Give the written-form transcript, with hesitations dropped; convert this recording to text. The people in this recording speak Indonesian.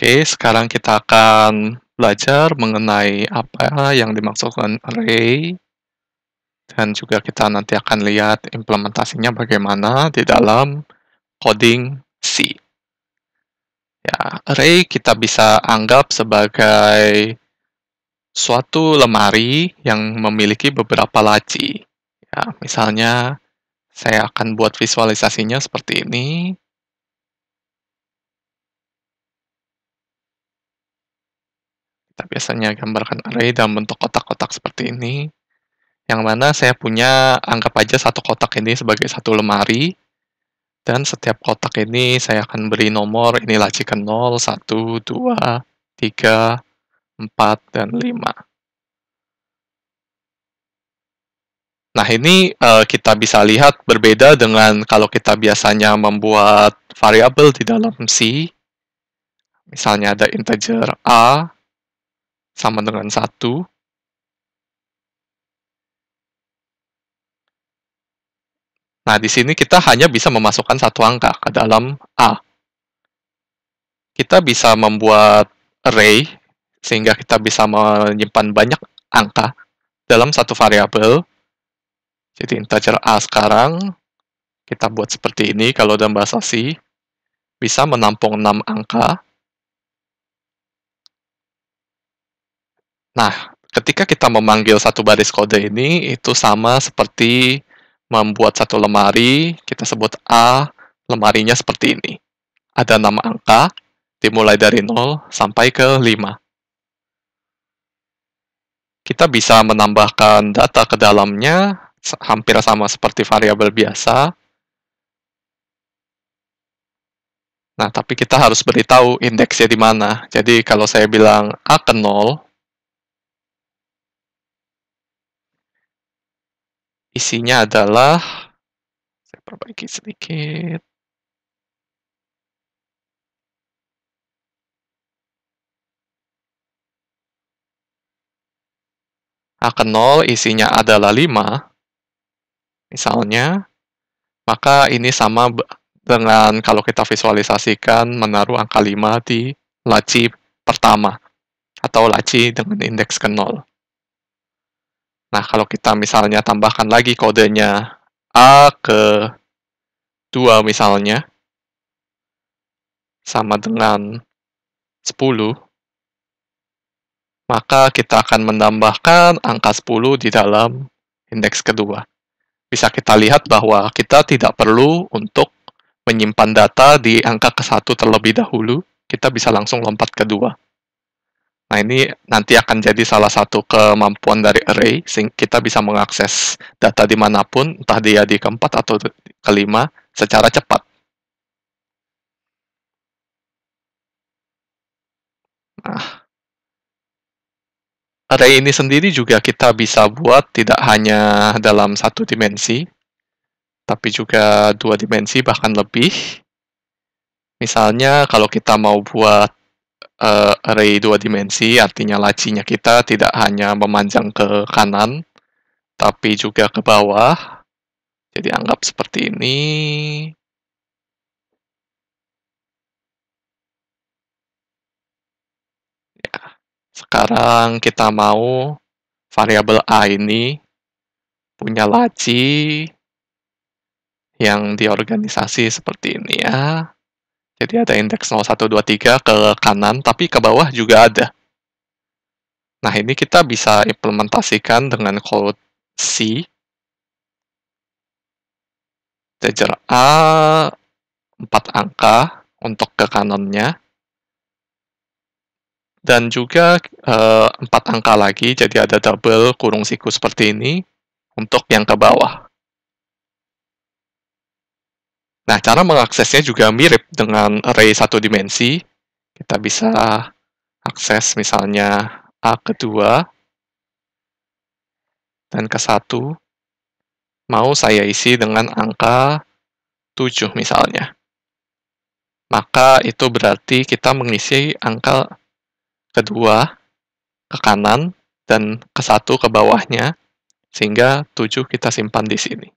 Oke, sekarang kita akan belajar mengenai apa yang dimaksudkan array, dan juga kita nanti akan lihat implementasinya bagaimana di dalam coding C. Ya, array kita bisa anggap sebagai suatu lemari yang memiliki beberapa laci. Ya, misalnya saya akan buat visualisasinya seperti ini. Kita biasanya gambarkan array dalam bentuk kotak-kotak seperti ini. Yang mana saya punya, anggap aja satu kotak ini sebagai satu lemari, dan setiap kotak ini saya akan beri nomor, ini laci ke 0, 1, 2, 3, 4, dan 5. Nah, ini kita bisa lihat berbeda dengan kalau kita biasanya membuat variabel di dalam C. Misalnya ada integer A sama dengan 1. Nah, di sini kita hanya bisa memasukkan satu angka ke dalam A. Kita bisa membuat array, sehingga kita bisa menyimpan banyak angka dalam satu variabel. Jadi integer A sekarang, kita buat seperti ini, kalau dalam bahasa C, bisa menampung 6 angka. Nah, ketika kita memanggil satu baris kode ini, itu sama seperti membuat satu lemari, kita sebut A, lemarinya seperti ini. Ada 6 angka, dimulai dari 0 sampai ke 5. Kita bisa menambahkan data ke dalamnya, hampir sama seperti variabel biasa. Nah, tapi kita harus beritahu indeksnya di mana. Jadi, kalau saya bilang A ke 0, isinya adalah, saya perbaiki sedikit. A ke 0 isinya adalah 5, misalnya, maka ini sama dengan kalau kita visualisasikan menaruh angka 5 di laci pertama, atau laci dengan indeks ke 0. Nah, kalau kita misalnya tambahkan lagi kodenya A ke 2 misalnya, sama dengan 10, maka kita akan menambahkan angka 10 di dalam indeks kedua. Bisa kita lihat bahwa kita tidak perlu untuk menyimpan data di angka ke-1 terlebih dahulu, kita bisa langsung lompat ke 2. Nah, ini nanti akan jadi salah satu kemampuan dari array, sehingga kita bisa mengakses data dimanapun, entah dia di ke-4 atau ke-5, secara cepat. Nah, array ini sendiri juga kita bisa buat tidak hanya dalam satu dimensi, tapi juga 2 dimensi bahkan lebih. Misalnya kalau kita mau buat array 2 dimensi, artinya lacinya kita tidak hanya memanjang ke kanan, tapi juga ke bawah. Jadi anggap seperti ini. Ya. Sekarang kita mau variabel A ini punya laci yang diorganisasi seperti ini ya. Jadi ada indeks 0, 1, 2, 3 ke kanan, tapi ke bawah juga ada. Nah, ini kita bisa implementasikan dengan code C. Integer A 4 angka untuk ke kanannya. Dan juga 4 angka lagi, jadi ada double kurung siku seperti ini untuk yang ke bawah. Nah, cara mengaksesnya juga mirip dengan array satu dimensi. Kita bisa akses misalnya A kedua dan ke-1. Mau saya isi dengan angka 7 misalnya. Maka itu berarti kita mengisi angka kedua ke kanan dan ke-1 ke bawahnya, sehingga 7 kita simpan di sini.